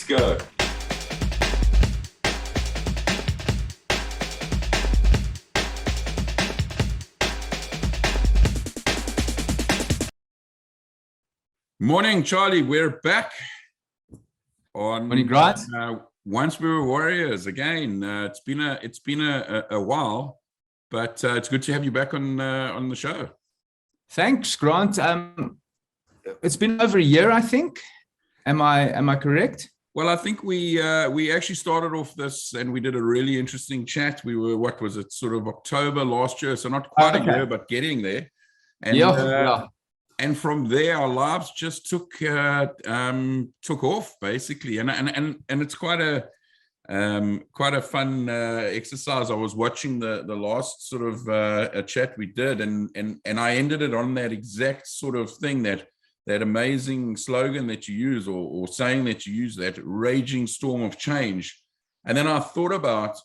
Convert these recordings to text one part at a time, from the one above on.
Let's go. Morning, Charlie. We're back on Morning, Grant. Once We Were Warriors again. It's been a while, but it's good to have you back on the show. Thanks, Grant. It's been over a year, I think. Am I correct? Well, I think we actually started off this and we did a really interesting chat. We were, what was it, sort of October last year, so not quite a year, but getting there. And, yeah. And from there, our lives just took off basically, and it's quite a fun exercise. I was watching the last sort of a chat we did, and I ended it on that exact sort of thing, that amazing slogan that you use, or saying that you use, that raging storm of change. And then I thought about,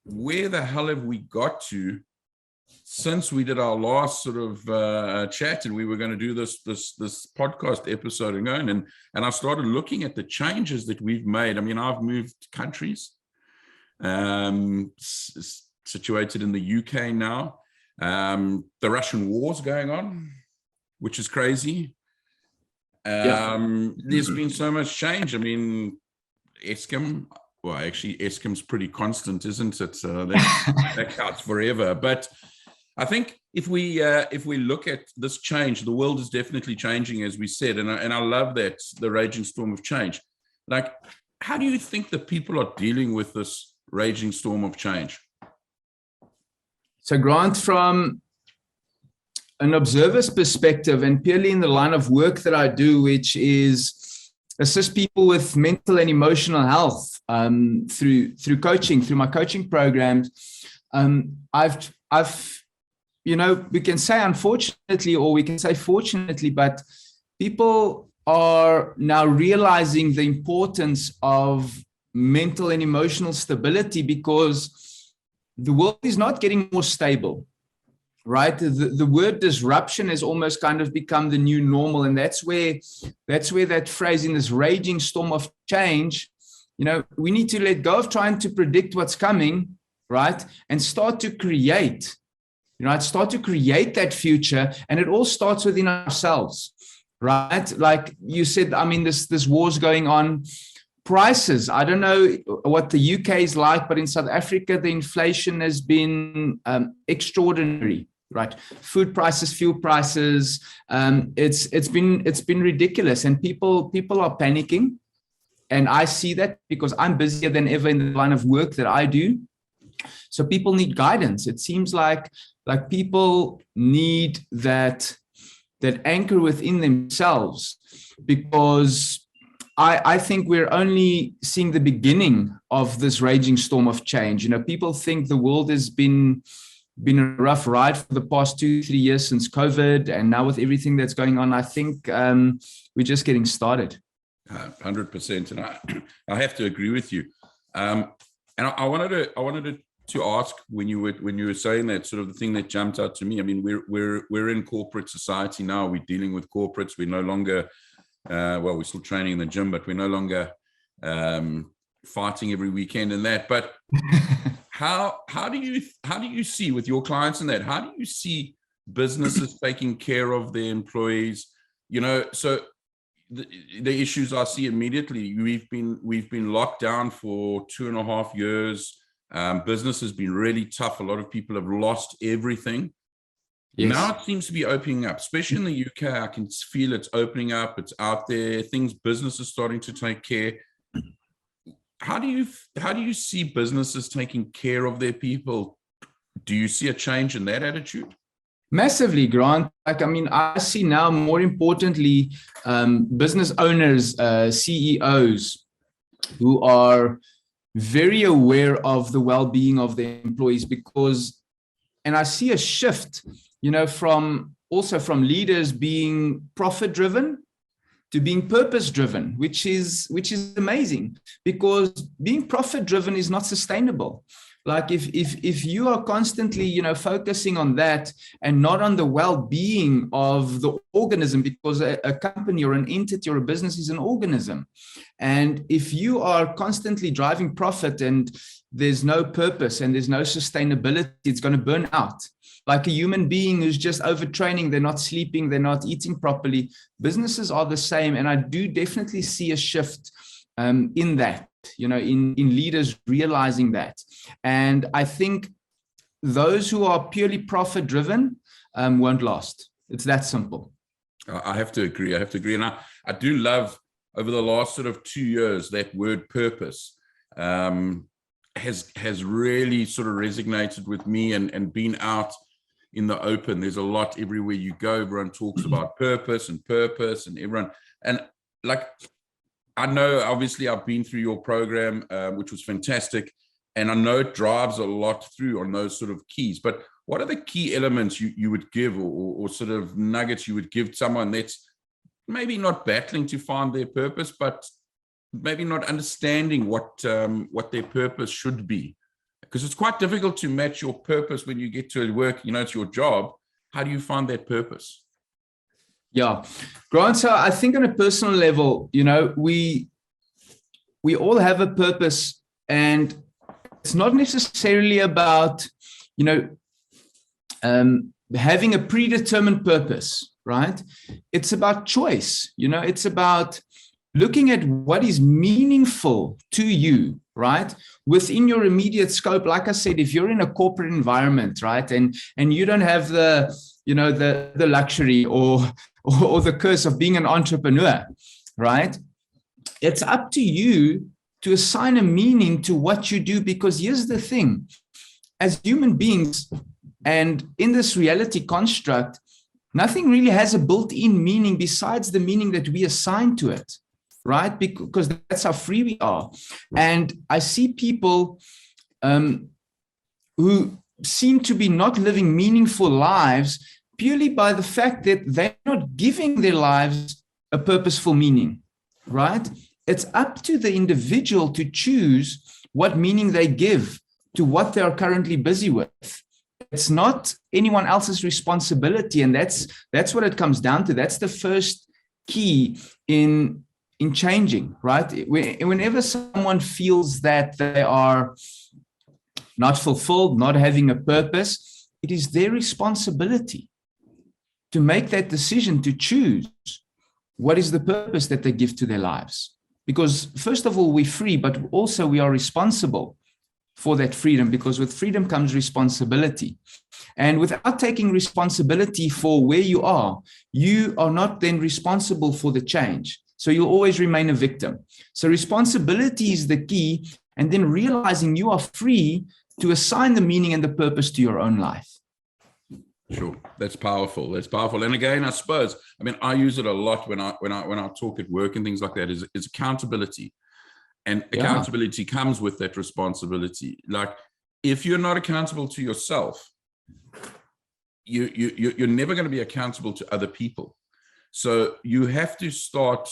where the hell have we got to since we did our last sort of chat, and we were going to do this podcast episode and going, and I started looking at the changes that we've made. I mean, I've moved countries, situated in the UK now. The Russian war's going on, which is crazy. There's been so much change. I mean, Eskom, well, actually, Eskom's pretty constant, isn't it? That counts forever. But I think if we look at this change, the world is definitely changing, as we said, and I love that, the raging storm of change. Like, how do you think that people are dealing with this raging storm of change? So, Grant, from an observer's perspective, and purely in the line of work that I do, which is assist people with mental and emotional health through coaching, through my coaching programs, I've we can say unfortunately, or we can say fortunately, but people are now realizing the importance of mental and emotional stability, because the world is not getting more stable, right? The word disruption has almost kind of become the new normal. And that's where that phrase, in this raging storm of change, we need to let go of trying to predict what's coming, right? And start to create. Start to create that future, and it all starts within ourselves, right? Like you said, I mean, this war's going on. Prices, I don't know what the UK is like, but in South Africa, the inflation has been extraordinary, right? Food prices, fuel prices, it's been ridiculous, and people are panicking, and I see that because I'm busier than ever in the line of work that I do. So people need guidance. It seems like people need that anchor within themselves, because I think we're only seeing the beginning of this raging storm of change. People think the world has been a rough ride for the past 2-3 years since COVID, and now with everything that's going on, I think we're just getting started. 100%, and I have to agree with you. And I wanted to ask, when you were saying that, sort of the thing that jumped out to me. I mean, we're in corporate society now. We're dealing with corporates. We're no longer we're still training in the gym, but we're no longer fighting every weekend and that. But how do you see with your clients in that? How do you see businesses taking care of their employees? So the issues I see immediately. We've been locked down for 2.5 years. Business has been really tough. A lot of people have lost everything. Yes. Now it seems to be opening up, especially in the UK. I can feel it's opening up. It's out there. Business is starting to take care. How do you see businesses taking care of their people? Do you see a change in that attitude? Massively, Grant. I see now, more importantly, business owners, CEOs, who are very aware of the well-being of their employees, and I see a shift, from leaders being profit-driven to being purpose-driven, which is amazing, because being profit-driven is not sustainable, Like if you are constantly, focusing on that and not on the well-being of the organism, because a company or an entity or a business is an organism. And if you are constantly driving profit and there's no purpose and there's no sustainability, it's going to burn out. Like a human being who's just overtraining, they're not sleeping, they're not eating properly. Businesses are the same. And I do definitely see a shift in that, in leaders realizing that. And I think those who are purely profit driven won't last. It's that simple. I have to agree. And I do love, over the last sort of 2 years, that word purpose has really sort of resonated with me and been out in the open. There's a lot everywhere you go. Everyone talks about purpose and everyone. And like, I know, obviously, I've been through your program, which was fantastic. And I know it drives a lot through on those sort of keys. But what are the key elements you would give, or sort of nuggets you would give someone that's maybe not battling to find their purpose, but maybe not understanding what their purpose should be? Because it's quite difficult to match your purpose when you get to work, it's your job. How do you find that purpose? Yeah, Grant, so I think on a personal level, we all have a purpose, and it's not necessarily about, having a predetermined purpose, right? It's about choice, it's about looking at what is meaningful to you, right? Within your immediate scope. Like I said, if you're in a corporate environment, right, and you don't have the luxury or the curse of being an entrepreneur, right? It's up to you to assign a meaning to what you do, because here's the thing: as human beings and in this reality construct, nothing really has a built-in meaning besides the meaning that we assign to it, right? Because that's how free we are. And I see people who seem to be not living meaningful lives purely by the fact that they're not giving their lives a purposeful meaning, right? It's up to the individual to choose what meaning they give to what they are currently busy with. It's not anyone else's responsibility. And that's what it comes down to. That's the first key in changing, right? Whenever someone feels that they are not fulfilled, not having a purpose, it is their responsibility to make that decision, to choose what is the purpose that they give to their lives. Because first of all, we're free, but also we are responsible for that freedom, because with freedom comes responsibility. And without taking responsibility for where you are not then responsible for the change. So you'll always remain a victim. So responsibility is the key, and then realizing you are free to assign the meaning and the purpose to your own life. Sure, that's powerful. And again, I suppose, I use it a lot when I talk at work and things like that. Is accountability, and accountability comes with that responsibility. Like, if you're not accountable to yourself, you're never going to be accountable to other people. So you have to start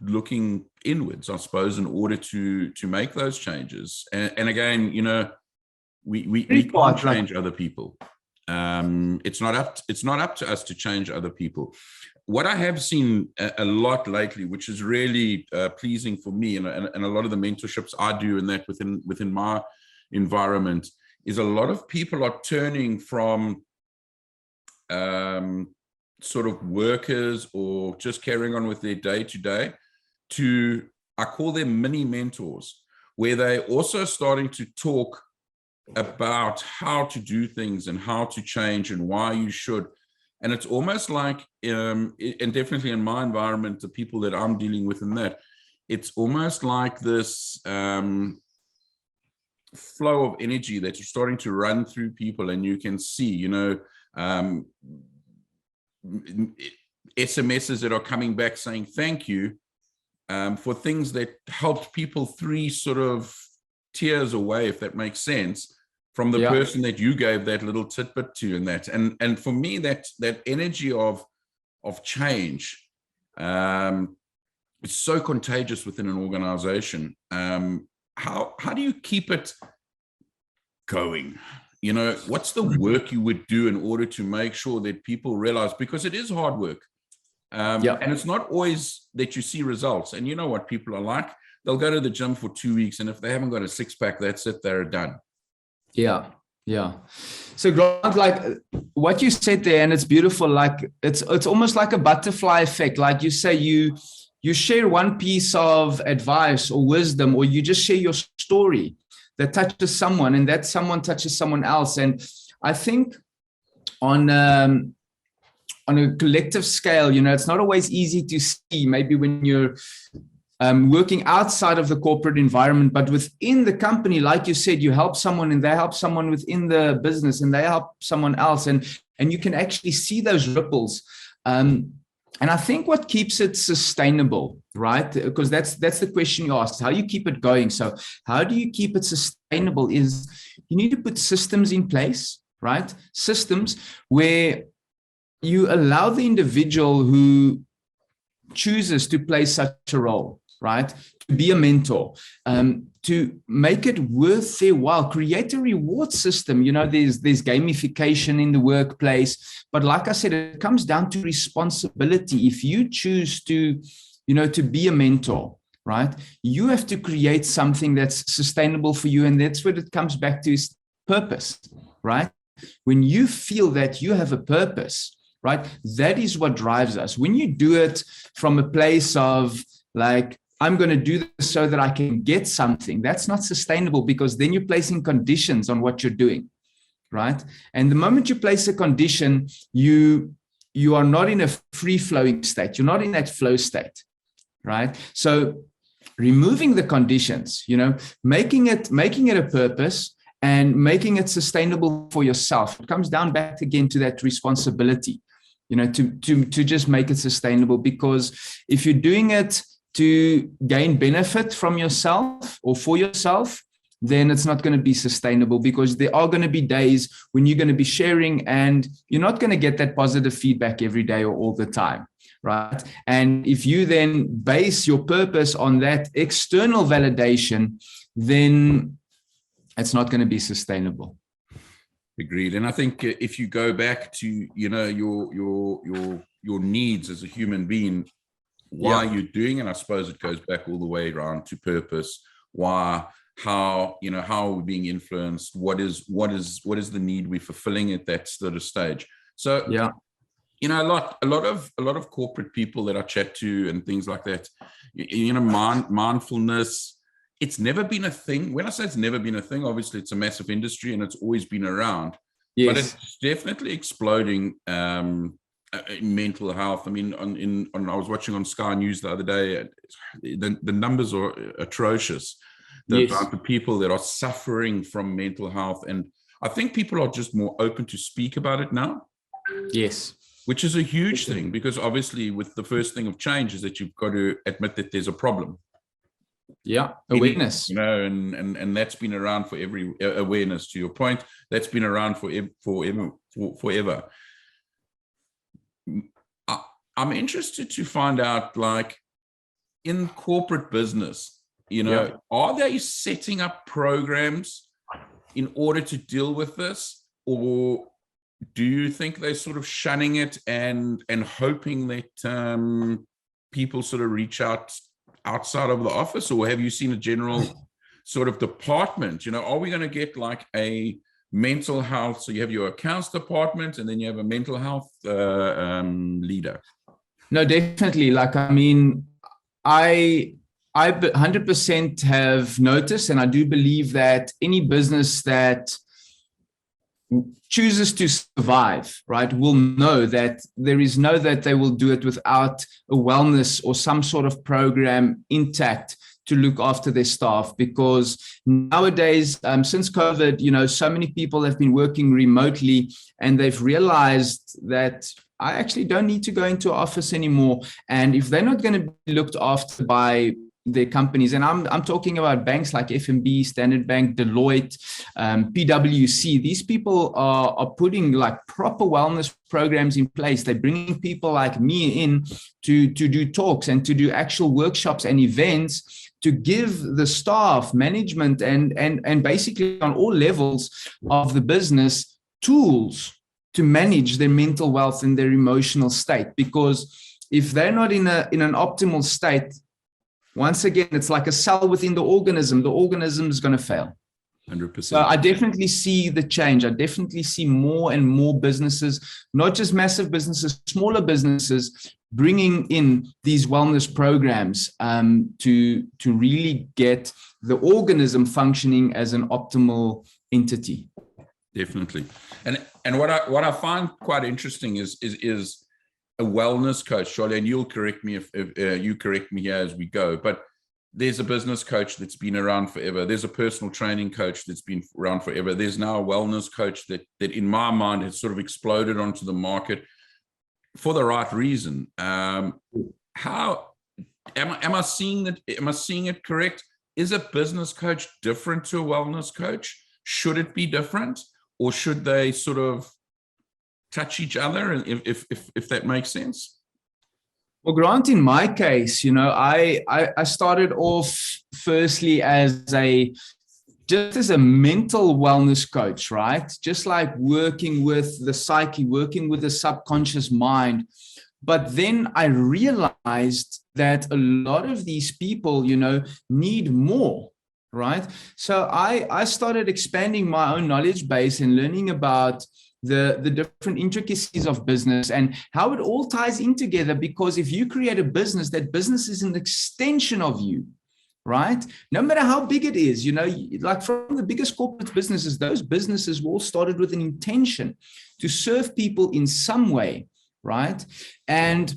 looking inwards, I suppose, in order to make those changes. And again, we can't change other people. It's not up to us to change other people. What I have seen a lot lately, which is really pleasing for me, and a lot of the mentorships I do in that within my environment, is a lot of people are turning from sort of workers or just carrying on with their day-to-day to, I call them mini mentors, where they're also starting to talk about how to do things and how to change and why you should. And it's almost like, and definitely in my environment, the people that I'm dealing with in that, it's almost like this flow of energy that you're starting to run through people, and you can see, SMSs that are coming back saying thank you for things that helped people 3 sort of tiers away, if that makes sense, from the person that you gave that little tidbit to, and for me, that energy of change is so contagious within an organization. How do you keep it going? You know, what's the work you would do in order to make sure that people realize, because it is hard work. And it's not always that you see results. And you know what people are like? They'll go to the gym for 2 weeks, and if they haven't got a six-pack, that's it, they're done. Yeah. So Grant, like what you said there, and it's beautiful, like it's almost like a butterfly effect. Like you say, you share one piece of advice or wisdom, or you just share your story that touches someone, and that someone touches someone else. And I think on a collective scale, you know, it's not always easy to see, maybe when you're working outside of the corporate environment, but within the company, like you said, you help someone and they help someone within the business and they help someone else. And you can actually see those ripples. And I think what keeps it sustainable, right? Because that's the question you asked, how you keep it going. So how do you keep it sustainable is you need to put systems in place, right? Systems where you allow the individual who chooses to play such a role, right, to be a mentor, to make it worth their while, create a reward system. You know, there's gamification in the workplace, but like I said, it comes down to responsibility. If you choose to, you know, to be a mentor, right, you have to create something that's sustainable for you. And that's what it comes back to, is purpose, right? When you feel that you have a purpose, right, that is what drives us. When you do it from a place of like, I'm going to do this so that I can get something, that's not sustainable, because then you're placing conditions on what you're doing, right? And the moment you place a condition, you are not in a free-flowing state. You're not in that flow state, right? So removing the conditions, you know, making it a purpose and making it sustainable for yourself. It comes down back again to that responsibility, you know, to just make it sustainable. Because if you're doing it to gain benefit from yourself or for yourself, then it's not going to be sustainable, because there are going to be days when you're going to be sharing and you're not going to get that positive feedback every day or all the time, right? And if you then base your purpose on that external validation, then it's not going to be sustainable. Agreed. And I think if you go back to, you know, your needs as a human being, why you're doing it, I suppose it goes back all the way around to purpose. Why, how, you know, how are we being influenced? What is the need we're fulfilling at that sort of stage? So, you know, a lot of corporate people that I chat to and things like that, you know, mindfulness, it's never been a thing. When I say it's never been a thing, obviously it's a massive industry and it's always been around, but it's definitely exploding. Mental health. I mean, I was watching on Sky News the other day. The numbers are atrocious. The amount of people that are suffering from mental health, and I think people are just more open to speak about it now. Yes, which is a huge thing, because obviously, with the first thing of change is that you've got to admit that there's a problem. Yeah, awareness. You know, and that's been around for every awareness. To your point, that's been around forever. I'm interested to find out, like, in corporate business, you know, are they setting up programs in order to deal with this, or do you think they're sort of shunning it and hoping that people sort of reach out outside of the office? Or have you seen a general sort of department? You know, are we going to get like a mental health? So you have your accounts department, and then you have a mental health leader. No, definitely. Like, I mean, I 100% have noticed, and I do believe that any business that chooses to survive, right, will know that that they will do it without a wellness or some sort of program intact to look after their staff. Because nowadays, since COVID, you know, so many people have been working remotely, and they've realized that I actually don't need to go into an office anymore. And if they're not going to be looked after by their companies, and I'm talking about banks like FNB, Standard Bank, Deloitte, PwC, these people are putting like proper wellness programs in place. They're bringing people like me in to do talks and to do actual workshops and events to give the staff, management, and basically on all levels of the business tools to manage their mental wealth and their emotional state. Because if they're not in an optimal state, once again, it's like a cell within the organism is going to fail. 100%. So I definitely see the change. I definitely see more and more businesses, not just massive businesses, smaller businesses, bringing in these wellness programs to really get the organism functioning as an optimal entity. Definitely. And what I find quite interesting is a wellness coach, Charlie, and you'll correct me if you correct me here as we go, but there's a business coach that's been around forever. There's a personal training coach that's been around forever. There's now a wellness coach that in my mind has sort of exploded onto the market for the right reason. How am I seeing that? Am I seeing it correct? Is a business coach different to a wellness coach? Should it be different, or should they sort of touch each other? And if that makes sense. Well, Grant, in my case, I started off firstly as a mental wellness coach, right? Just like working with the psyche, working with the subconscious mind. But then I realized that a lot of these people, need more, right? So I started expanding my own knowledge base and learning about the different intricacies of business and how it all ties in together. Because if you create a business, that business is an extension of you, right? No matter how big it is, like from the biggest corporate businesses, those businesses all started with an intention to serve people in some way, right? And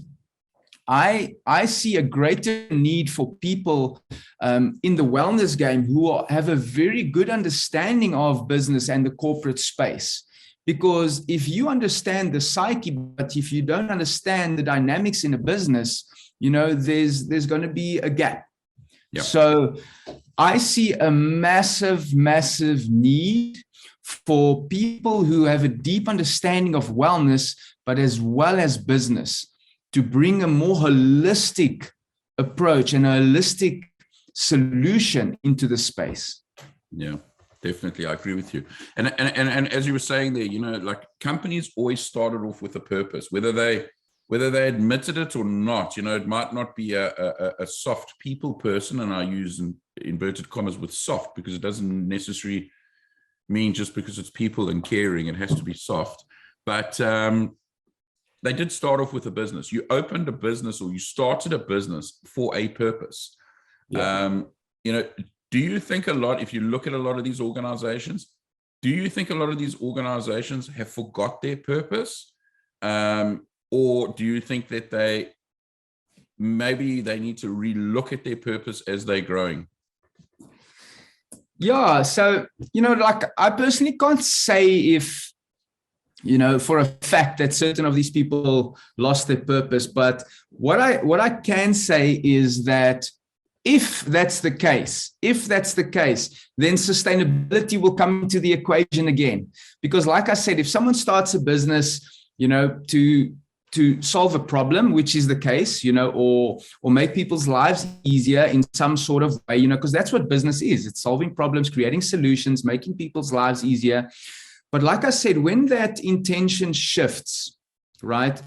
I see a greater need for people in the wellness game who have a very good understanding of business and the corporate space. Because if you understand the psyche, but if you don't understand the dynamics in a business, there's going to be a gap. Yeah. So I see a massive, massive need for people who have a deep understanding of wellness, but as well as business, to bring a more holistic approach and a holistic solution into the space. Yeah. Definitely, I agree with you. And as you were saying there, like companies always started off with a purpose, whether they admitted it or not. It might not be a soft people person, and I use inverted commas with soft because it doesn't necessarily mean just because it's people and caring, it has to be soft. But they did start off with a business. You opened a business or you started a business for a purpose. Yeah. Do you think if you look at a lot of these organizations, do you think a lot of these organizations have forgot their purpose? Or do you think that maybe they need to relook at their purpose as they're growing? Yeah. So, like I personally can't say if, for a fact that certain of these people lost their purpose. But what I can say is that if that's the case, then sustainability will come into the equation again. Because like I said, if someone starts a business, to solve a problem, which is the case, or make people's lives easier in some sort of way, because that's what business is. It's solving problems, creating solutions, making people's lives easier. But like I said, when that intention shifts, right,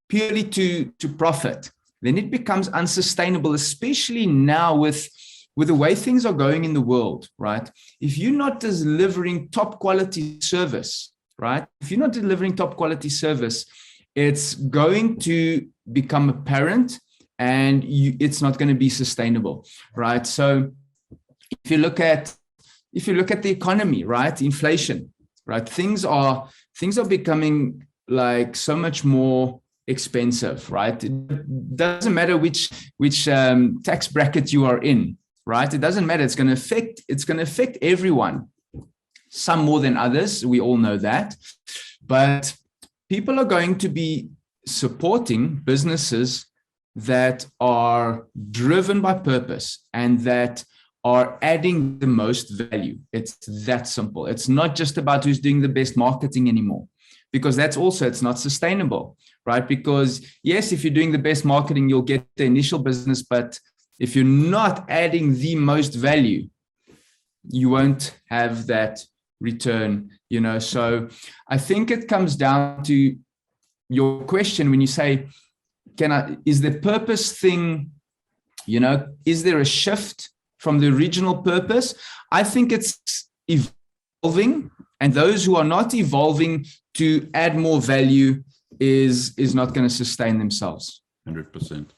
purely to profit, then it becomes unsustainable, especially now with the way things are going in the world, right? If you're not delivering top quality service, right? If you're not delivering top quality service, it's going to become apparent and it's not going to be sustainable, right? So if you look at the economy, right? Inflation, right? Things are becoming like so much more expensive, right? It doesn't matter which tax bracket you are in, right? It doesn't matter. It's going to affect everyone, some more than others. We all know that, but people are going to be supporting businesses that are driven by purpose and that are adding the most value. It's that simple. It's not just about who's doing the best marketing anymore, because it's not sustainable, right? Because yes, if you're doing the best marketing, you'll get the initial business, but If you're not adding the most value, you won't have that return, So I think it comes down to your question when you say, is the purpose thing, is there a shift from the original purpose? I think it's evolving, and those who are not evolving to add more value is not going to sustain themselves. 100%.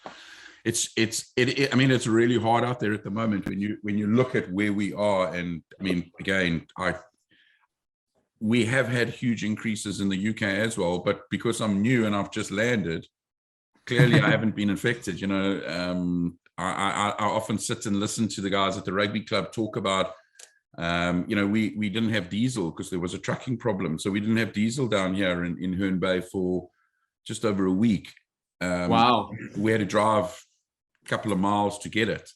I mean, it's really hard out there at the moment when you look at where we are. And I mean, again, we have had huge increases in the UK as well, but because I'm new and I've just landed, clearly I haven't been infected. I often sit and listen to the guys at the rugby club talk about, we didn't have diesel because there was a trucking problem. So we didn't have diesel down here in Herne Bay for just over a week. Wow. We had to drive a couple of miles to get it.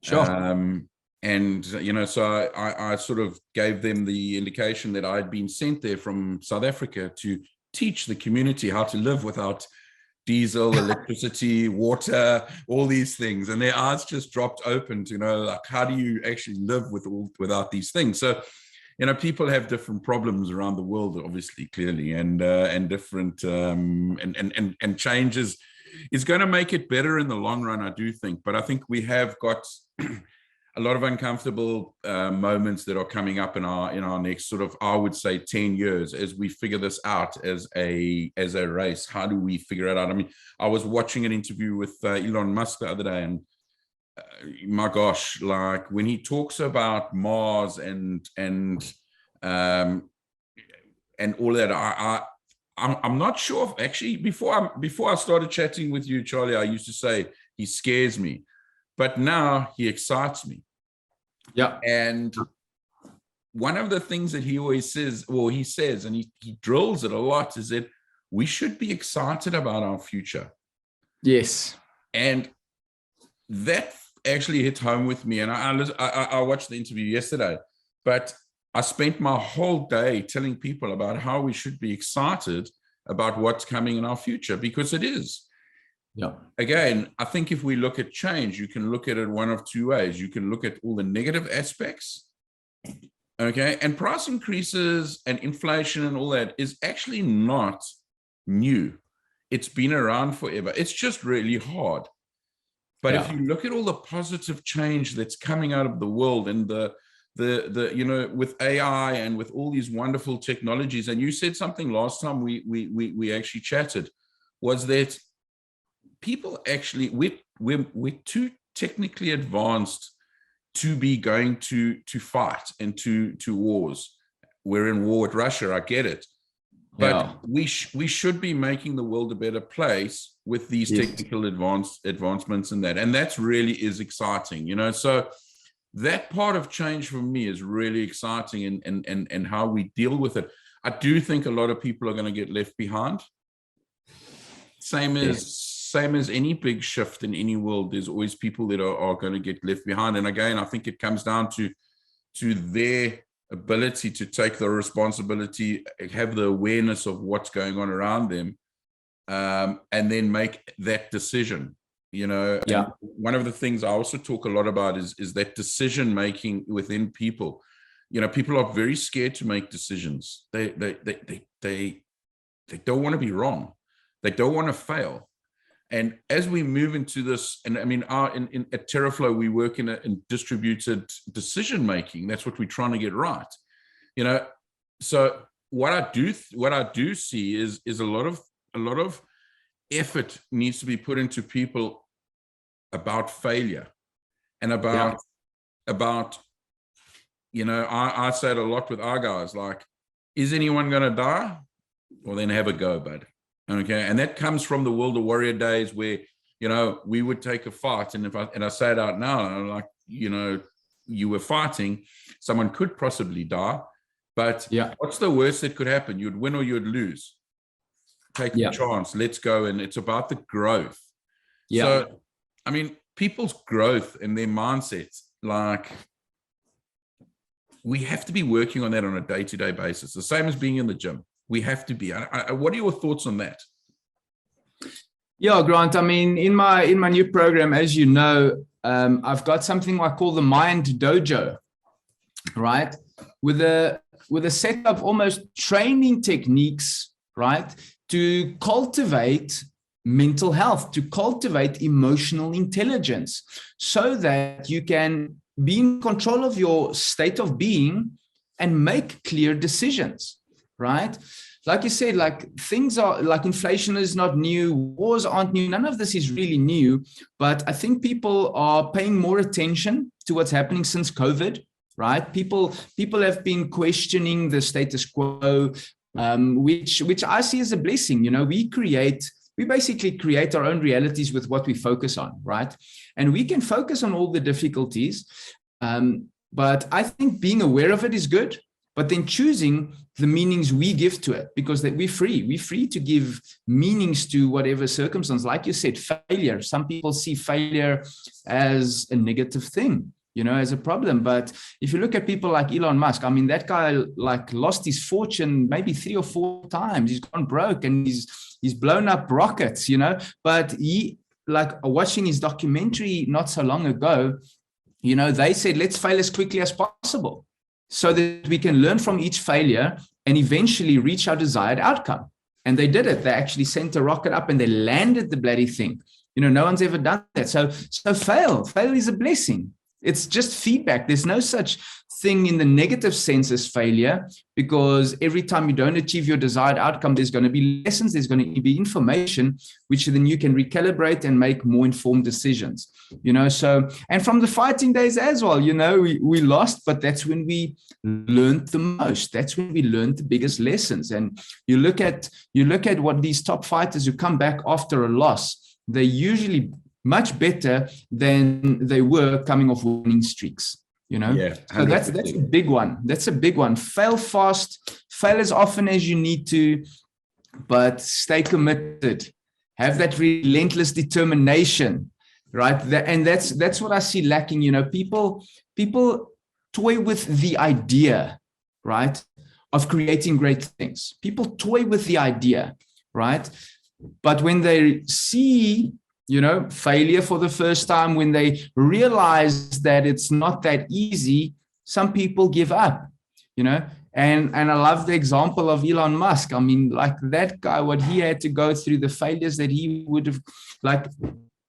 Sure. So I sort of gave them the indication that I'd been sent there from South Africa to teach the community how to live without diesel, electricity, water, all these things. And their eyes just dropped open to, like, how do you actually live without these things? So, people have different problems around the world, obviously, clearly, and different, and changes is going to make it better in the long run, I do think. But I think we have got a lot of uncomfortable moments that are coming up in our next sort of, I would say, 10 years as we figure this out as a race. How do we figure it out? I mean, I was watching an interview with Elon Musk the other day, and my gosh, like when he talks about Mars and all that, I'm not sure if actually before I started chatting with you, Charlie, I used to say he scares me. But now he excites me. Yeah. And one of the things that he always says, and he drills it a lot, is that we should be excited about our future. Yes. And that actually hit home with me. And I watched the interview yesterday, but I spent my whole day telling people about how we should be excited about what's coming in our future, because it is. Yeah. Again, I think if we look at change, you can look at it one of two ways. You can look at all the negative aspects, okay? And price increases and inflation and all that is actually not new. It's been around forever. It's just really hard. But if you look at all the positive change that's coming out of the world, and the with AI and with all these wonderful technologies, and you said something last time we actually chatted, was that people actually, we're too technically advanced to be going to fight and to wars. We're in war with Russia, I get it. But we should be making the world a better place with these technical advancements and that. And that's really is exciting, So that part of change for me is really exciting, and how we deal with it. I do think a lot of people are going to get left behind. Same as any big shift in any world, there's always people that are going to get left behind. And again, I think it comes down to their ability to take the responsibility, have the awareness of what's going on around them, and then make that decision. And one of the things I also talk a lot about is that decision making within people. People are very scared to make decisions. They don't want to be wrong. They don't want to fail. And as we move into this, and I mean, at TerraFlow, we work in distributed decision making. That's what we're trying to get right. So what I do see is a lot of effort needs to be put into people about failure, and about I say it a lot with our guys, like, is anyone going to die? Well, then have a go, bud. Okay. And that comes from the World of Warrior days where, we would take a fight. And I say it out now, and I'm like, you were fighting, someone could possibly die, but what's the worst that could happen? You'd win or you'd lose. Take the chance. Let's go. And it's about the growth. Yeah. So, I mean, people's growth and their mindsets, like, we have to be working on that on a day-to-day basis. The same as being in the gym. We have to be. What are your thoughts on that? Yeah, Grant. I mean, in my new program, as you know, I've got something I call the Mind Dojo, right? With a set of almost training techniques, right, to cultivate mental health, to cultivate emotional intelligence, so that you can be in control of your state of being and make clear decisions, right? Like you said, like things are like inflation is not new, wars aren't new, none of this is really new. But I think people are paying more attention to what's happening since COVID, right? People have been questioning the status quo, which I see as a blessing. You know, we basically create our own realities with what we focus on, right? And we can focus on all the difficulties, but I think being aware of it is good. But then choosing the meanings we give to it, because that we're free to give meanings to whatever circumstance. Like you said, failure. Some people see failure as a negative thing, you know, as a problem. But if you look at people like Elon Musk, I mean, that guy like lost his fortune maybe 3 or 4 times. He's gone broke and he's blown up rockets, you know. But he, like watching his documentary not so long ago, you know, they said, let's fail as quickly as possible, so that we can learn from each failure and eventually reach our desired outcome. And they did it. They actually sent a rocket up and they landed the bloody thing. You know, no one's ever done that. So fail is a blessing. It's just feedback. There's no such thing in the negative sense as failure, because every time you don't achieve your desired outcome, there's going to be lessons, there's going to be information, which then you can recalibrate and make more informed decisions, you know. So, and from the fighting days as well, you know, we lost, but that's when we learned the most. That's when we learned the biggest lessons. And you look at what these top fighters who come back after a loss, they're usually much better than they were coming off winning streaks, you know. Yeah, so that's a big one. That's a big one. Fail fast, fail as often as you need to, but stay committed. Have that relentless determination, right? And that's what I see lacking. You know, people toy with the idea, right, of creating great things. People toy with the idea, right? But when they see, you know, failure for the first time, when they realize that it's not that easy, some people give up, you know. And I love the example of Elon Musk. I mean, like that guy, what he had to go through, the failures that he would have, like,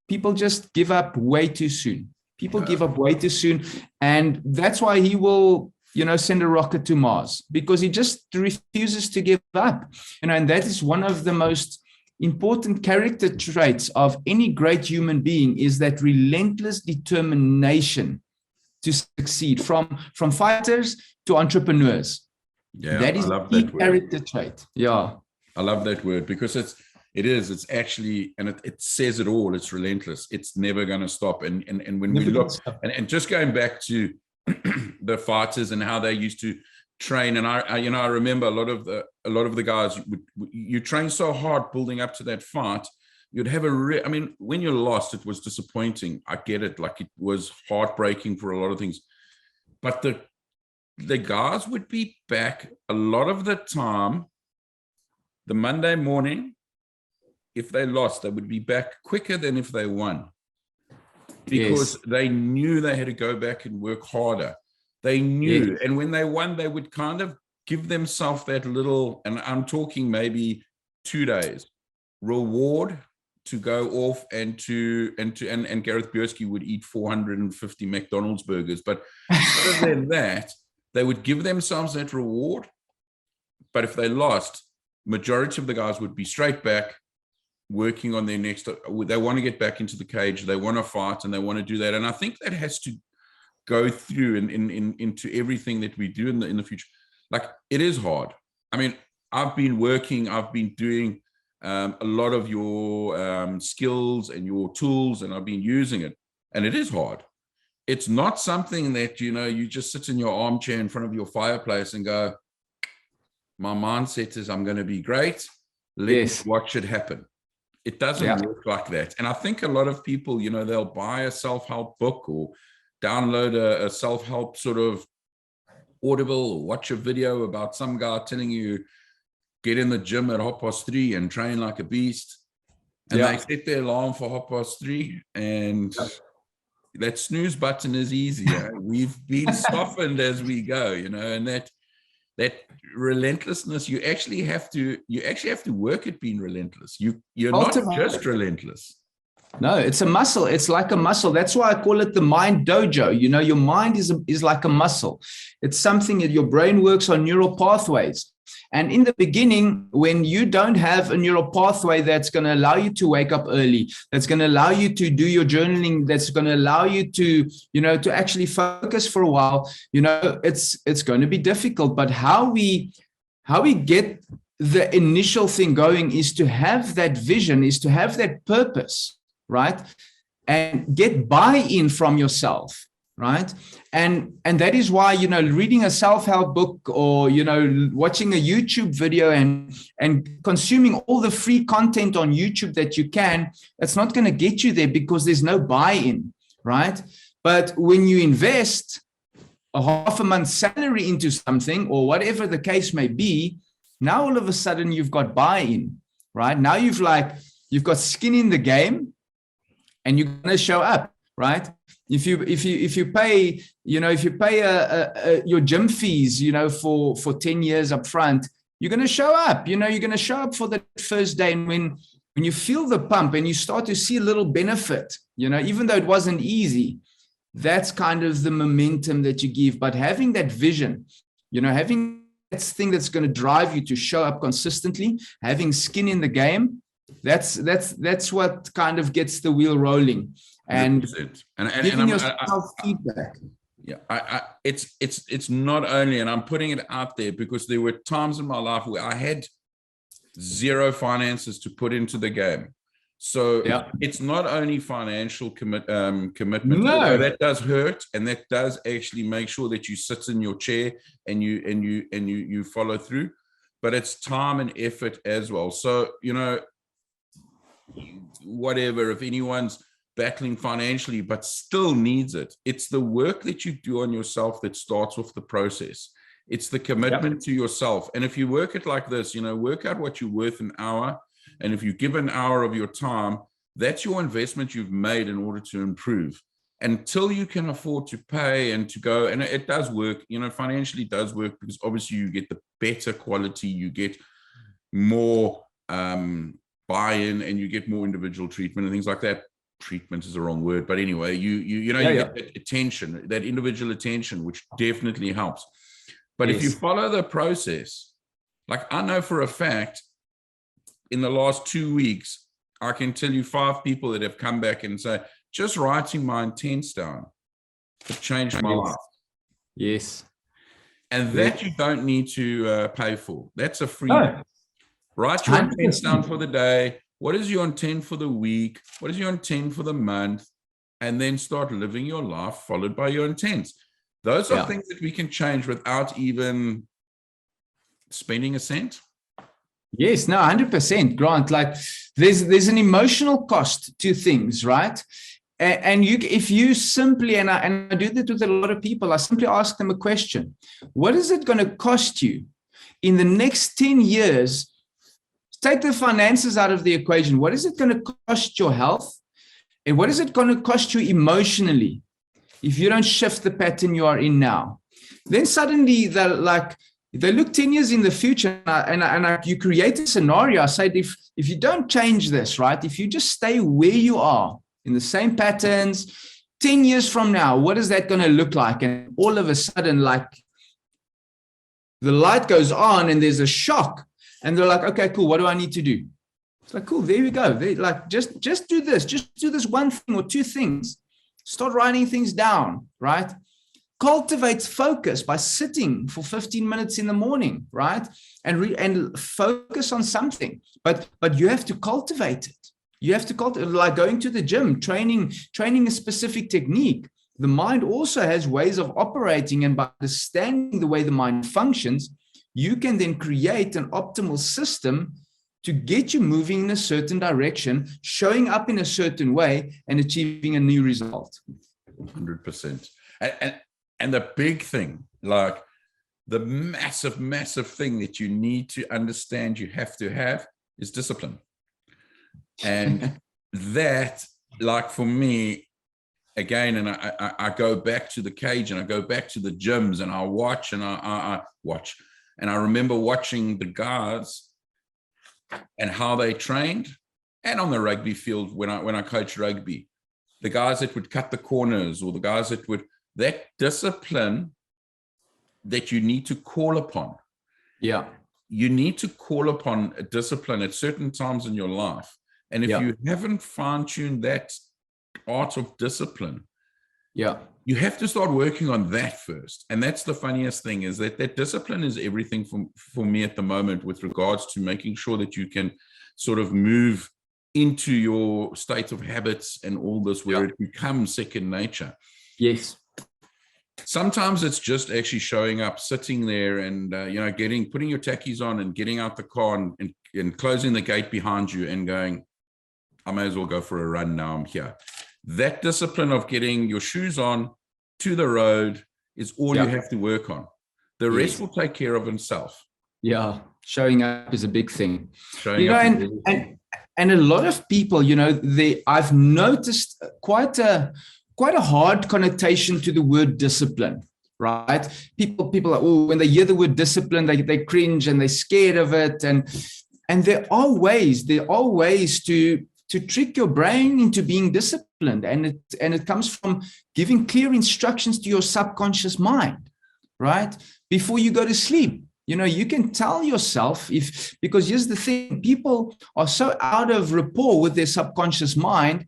people just give up way too soon. People give up way too soon. And that's why he will, you know, send a rocket to Mars, because he just refuses to give up. You know, and that is one of the most important character traits of any great human being, is that relentless determination to succeed, from fighters to entrepreneurs. Yeah, that is a key character trait. Yeah, I love that word, because it's actually, and it says it all. It's relentless. It's never going to stop. And when we look, and just going back to the fighters and how they used to train, and I remember a lot of the guys, you train so hard building up to that fight, you'd have I mean, when you lost, it was disappointing. I get it. Like, it was heartbreaking for a lot of things, but the guys would be back a lot of the time. The Monday morning, if they lost, they would be back quicker than if they won, because they knew they had to go back and work harder. They knew. And when they won, they would kind of give themselves that little, and I'm talking maybe 2 days reward to go off and Gareth Bierski would eat 450 McDonald's burgers. But other than that, they would give themselves that reward. But if they lost, majority of the guys would be straight back working on their next. They want to get back into the cage. They want to fight, and they want to do that. And I think that has to go through into everything that we do in the future. Like, it is hard. I mean, I've been doing a lot of your skills and your tools, and I've been using it, and it is hard. It's not something that, you know, you just sit in your armchair in front of your fireplace and go, my mindset is I'm going to be great. Let's watch it happen. It doesn't work like that. And I think a lot of people, you know, they'll buy a self-help book or download a self-help sort of Audible, or watch a video about some guy telling you, get in the gym at 3:30 and train like a beast. and they set their alarm for 3:30, and that snooze button is easier. We've been softened as we go, and that relentlessness, you actually have to work at being relentless. You're not just relentless. No, it's a muscle. It's like a muscle. That's why I call it the mind dojo. Your mind is like a muscle. It's something that your brain works on neural pathways. And in the beginning, when you don't have a neural pathway that's going to allow you to wake up early, that's going to allow you to do your journaling, that's going to allow you to, to actually focus for a while, it's going to be difficult. But how we get the initial thing going is to have that vision, is to have that purpose, right? And get buy-in from yourself. Right. And that is why, reading a self-help book or, watching a YouTube video and consuming all the free content on YouTube that you can, it's not going to get you there because there's no buy-in. Right. But when you invest a half a month's salary into something or whatever the case may be, now all of a sudden you've got buy-in. Right. Now you've got skin in the game and you're going to show up. Right. If you pay your gym fees, for 10 years up front, you're going to show up, you're going to show up for the first day. And when you feel the pump and you start to see a little benefit, even though it wasn't easy, that's kind of the momentum that you give. But having that vision, having that thing that's going to drive you to show up consistently, having skin in the game, that's what kind of gets the wheel rolling. And giving yourself feedback. Yeah, it's not only, and I'm putting it out there because there were times in my life where I had zero finances to put into the game. So it's not only financial commitment. No, that does hurt, and that does actually make sure that you sit in your chair and you follow through. But it's time and effort as well. So whatever, if anyone's battling financially but still needs it, it's the work that you do on yourself that starts off the process. It's the commitment to yourself. And if you work it like this, work out what you're worth an hour, and if you give an hour of your time, that's your investment you've made in order to improve. Until you can afford to pay and to go, and it does work, financially does work, because obviously you get the better quality, you get more buy-in, and you get more individual treatment and things like that. Treatment is the wrong word, but anyway, you get that attention, that individual attention, which definitely helps. But if you follow the process, like I know for a fact, in the last 2 weeks, I can tell you 5 people that have come back and say, just writing my intents down, it changed my life. Yes. And that you don't need to pay for. That's a free. Write your intents down for the day. What is your intent for the week? What is your intent for the month? And then start living your life followed by your intents. Those are things that we can change without even spending a cent. Yes, no, 100%, Grant. Like there's an emotional cost to things, right? And if you simply, and I do that with a lot of people, I simply ask them a question. What is it going to cost you in the next 10 years? Take the finances out of the equation. What is it going to cost your health? And what is it going to cost you emotionally if you don't shift the pattern you are in now? Then suddenly they look 10 years in the future, and you create a scenario. I say, if you don't change this, right? If you just stay where you are in the same patterns, 10 years from now, what is that going to look like? And all of a sudden, like the light goes on and there's a shock. And they're like, okay, cool. What do I need to do? It's like, cool. There we go. They like, just do this. Just do this one thing or two things. Start writing things down, right? Cultivate focus by sitting for 15 minutes in the morning, right? And focus on something. But you have to cultivate it. You have to cultivate, like going to the gym, training a specific technique. The mind also has ways of operating, and by understanding the way the mind functions, you can then create an optimal system to get you moving in a certain direction, showing up in a certain way, and achieving a new result. 100%. And the big thing, like the massive, massive thing that you need to understand you have to have is discipline. And that, like for me, again, and I go back to the cage and I go back to the gyms and I watch and I watch. And I remember watching the guys and how they trained, and on the rugby field when I coached rugby, the guys that would cut the corners, or the guys that would, that discipline that you need to call upon. Yeah. You need to call upon a discipline at certain times in your life. And if you haven't fine-tuned that art of discipline, you have to start working on that first. And that's the funniest thing, is that discipline is everything for me at the moment, with regards to making sure that you can sort of move into your state of habits and all this, where it becomes second nature. Yes. Sometimes it's just actually showing up, sitting there and, putting your tackies on and getting out the car and closing the gate behind you and going, I may as well go for a run now, I'm here. That discipline of getting your shoes on to the road is all you have to work on. The rest will take care of itself. Yeah. Showing up is a big thing. And a lot of people, I've noticed quite a hard connotation to the word discipline, right? People are, when they hear the word discipline, they cringe and they're scared of it. And there are ways to trick your brain into being disciplined. And it comes from giving clear instructions to your subconscious mind, right? Before you go to sleep. You can tell yourself, because here's the thing, people are so out of rapport with their subconscious mind,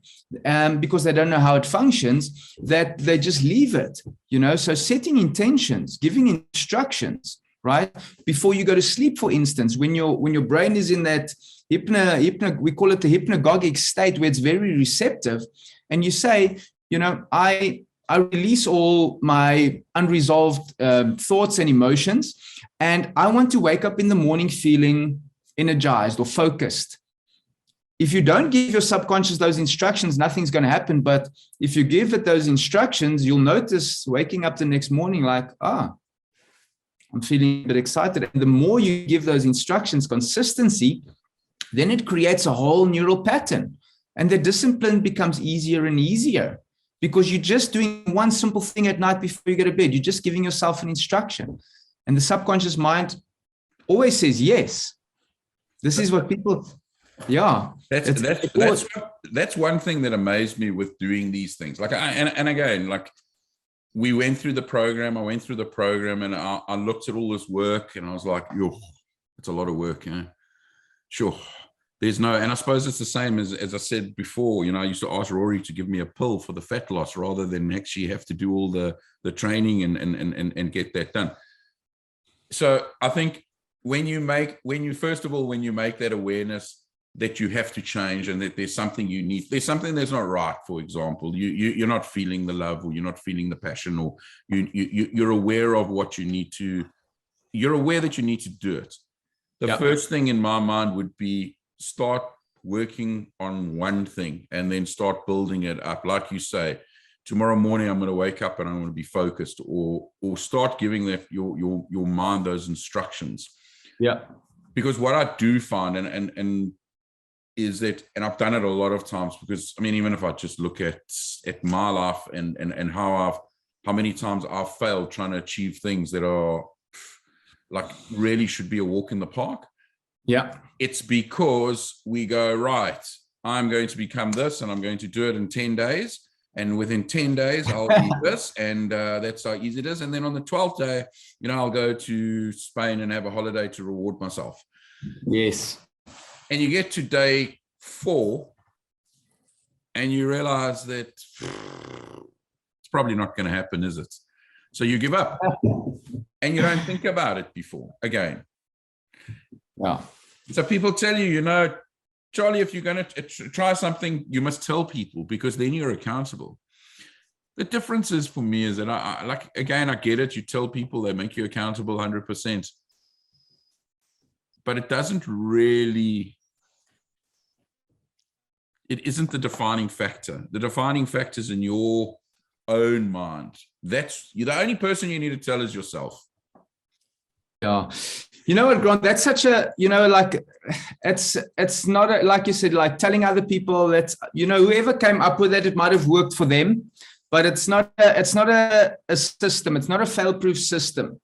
because they don't know how it functions, that they just leave it, so setting intentions, giving instructions, right? Before you go to sleep, for instance, when your brain is in that we call it the hypnagogic state, where it's very receptive, and you say, I release all my unresolved thoughts and emotions, and I want to wake up in the morning feeling energized or focused. If you don't give your subconscious those instructions, nothing's going to happen. But if you give it those instructions, you'll notice waking up the next morning like, I'm feeling a bit excited. And the more you give those instructions consistency, then it creates a whole neural pattern. And the discipline becomes easier and easier, because you're just doing one simple thing at night before you go to bed. You're just giving yourself an instruction. And the subconscious mind always says yes. This is what people, That's one thing that amazed me with doing these things. Like, again, like, we went through the program, and I looked at all this work and I was like, it's a lot of work, Sure. There's no, and I suppose it's the same as I said before, I used to ask Rory to give me a pill for the fat loss rather than actually have to do all the training and get that done. So I think when you make that awareness that you have to change and that there's something you need, there's something that's not right, for example, you're not feeling the love, or you're not feeling the passion, or you're aware of what you need to, you're aware that you need to do it. The first thing in my mind would be, start working on one thing and then start building it up. Like you say, tomorrow morning I'm going to wake up and I'm going to be focused, or start giving that your mind those instructions. Yeah. Because what I do find and is that, and I've done it a lot of times, because even if I just look at my life and how many times I've failed trying to achieve things that are like really should be a walk in the park. Yeah. It's because we go, right, I'm going to become this and I'm going to do it in 10 days. And within 10 days, I'll be this. And that's how easy it is. And then on the 12th day, I'll go to Spain and have a holiday to reward myself. Yes. And you get to day 4 and you realize that it's probably not going to happen, is it? So you give up and you don't think about it before again. Yeah. So people tell you, Charlie, if you're going to try something, you must tell people, because then you're accountable. The difference is, for me, is that I get it. You tell people, they make you accountable 100%. But it doesn't really, it isn't the defining factor. The defining factor is in your own mind. You're the only person you need to tell is yourself. Yeah. You know what, Grant, that's such a, like, it's not like you said, like telling other people that, whoever came up with it, it might have worked for them, but it's not a system. It's not a fail-proof system.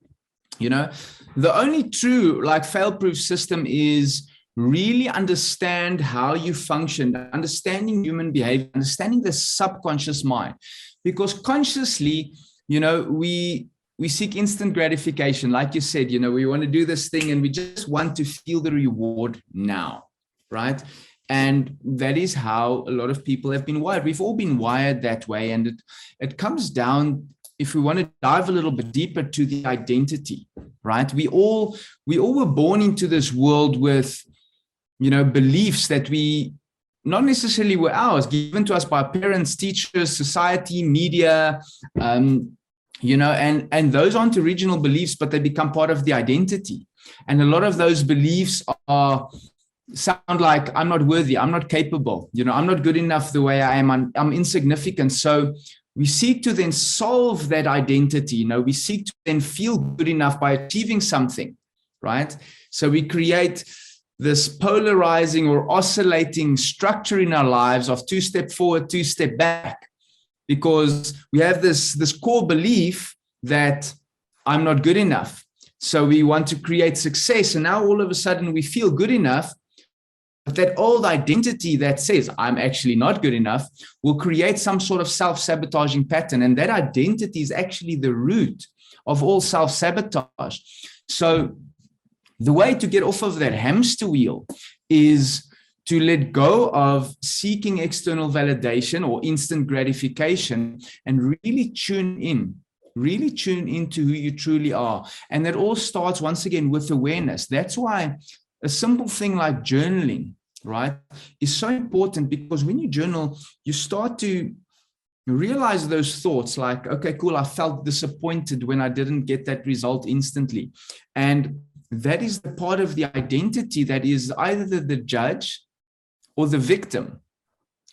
The only true like fail-proof system is really understand how you function, understanding human behavior, understanding the subconscious mind, because consciously, we seek instant gratification. Like you said, we want to do this thing and we just want to feel the reward now, right? And that is how a lot of people have been wired. We've all been wired that way. And it comes down, if we want to dive a little bit deeper, to the identity, right? We all were born into this world with, beliefs that we not necessarily were ours, given to us by parents, teachers, society, media, and those aren't original beliefs, but they become part of the identity. And a lot of those beliefs sound like, I'm not worthy, I'm not capable, I'm not good enough the way I am, I'm insignificant. So we seek to then solve that identity. We seek to then feel good enough by achieving something, right? So we create this polarizing or oscillating structure in our lives of 2 step forward, 2 step back, because we have this core belief that I'm not good enough. So we want to create success. And now all of a sudden we feel good enough, but that old identity that says I'm actually not good enough will create some sort of self-sabotaging pattern. And that identity is actually the root of all self-sabotage. So the way to get off of that hamster wheel is to let go of seeking external validation or instant gratification and really tune into who you truly are. And that all starts once again with awareness. That's why a simple thing like journaling, right, is so important, because when you journal, you start to realize those thoughts like, okay, cool, I felt disappointed when I didn't get that result instantly. And that is the part of the identity that is either the judge or the victim,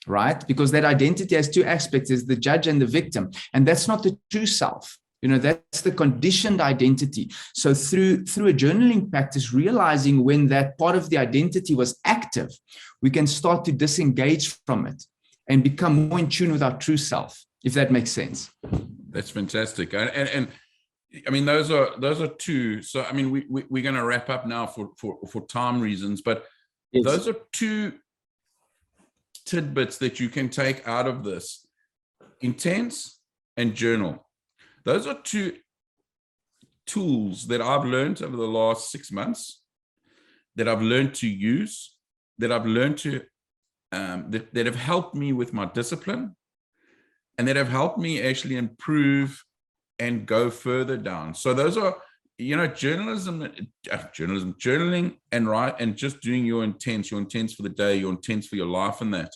right? Because that identity has 2 aspects, is the judge and the victim. And that's not the true self. That's the conditioned identity. So through a journaling practice, realizing when that part of the identity was active, we can start to disengage from it and become more in tune with our true self, if that makes sense. That's fantastic. And I mean, those are 2. So, I mean, we're going to wrap up now for time reasons, but yes, those are 2 tidbits that you can take out of this: intense and journal. Those are 2 tools that I've learned over the last 6 months, that I've learned to use, that I've learned to, that have helped me with my discipline, and that have helped me actually improve and go further down. So those are, journalism, journaling and just doing your intents for the day, your intents for your life, and that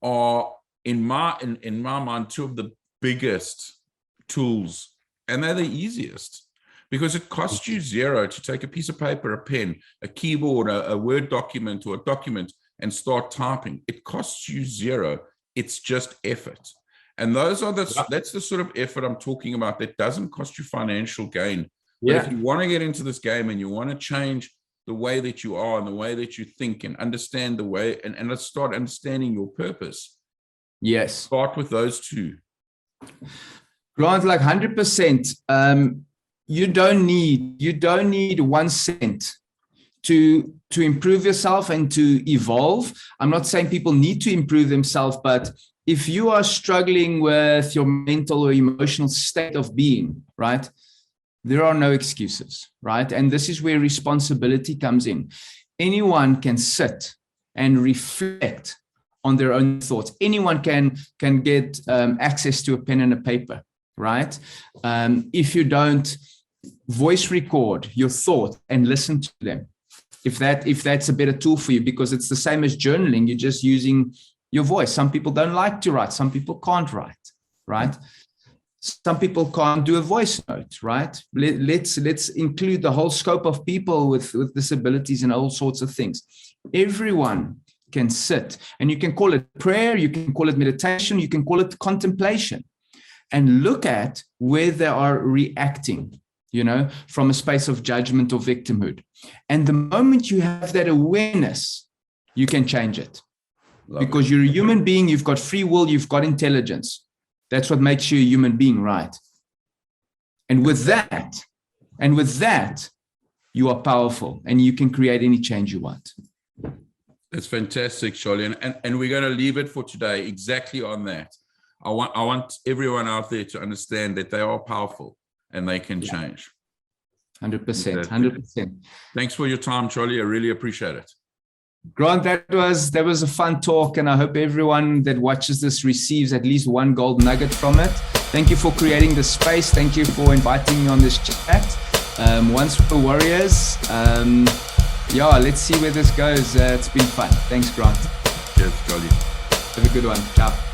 are in my mind 2 of the biggest tools, and they're the easiest, because it costs you 0 to take a piece of paper, a pen, a keyboard, a Word document or a document and start typing. It costs you 0. It's just effort. And that's the sort of effort I'm talking about, that doesn't cost you financial gain. But if you want to get into this game and you want to change the way that you are and the way that you think and understand the way, and let's start understanding your purpose. Yes. Start with those 2. Grant, like 100%. You don't need 1 cent to improve yourself and to evolve. I'm not saying people need to improve themselves, but if you are struggling with your mental or emotional state of being, right, there are no excuses, right? And this is where responsibility comes in. Anyone can sit and reflect on their own thoughts. Anyone can get access to a pen and a paper, right? If you don't, voice record your thoughts and listen to them. If that's a better tool for you, because it's the same as journaling, you're just using your voice. Some people don't like to write. Some people can't write, right? Some people can't do a voice note, right? Let's include the whole scope of people with disabilities and all sorts of things. Everyone can sit, and you can call it prayer, you can call it meditation, you can call it contemplation, and look at where they are reacting, from a space of judgment or victimhood. And the moment you have that awareness, you can change it. Because you're a human being, you've got free will, you've got intelligence. That's what makes you a human being, right? And with that, you are powerful and you can create any change you want. That's fantastic, Charlie. And we're going to leave it for today exactly on that. I want everyone out there to understand that they are powerful and they can change. 100%, 100%. Thanks for your time, Charlie. I really appreciate it. Grant, that was a fun talk, and I hope everyone that watches this receives at least one gold nugget from it. Thank you for creating the space. Thank you for inviting me on this chat. Once for warriors. Let's see where this goes. It's been fun. Thanks, Grant. Cheers, Charlie. Have a good one. Ciao.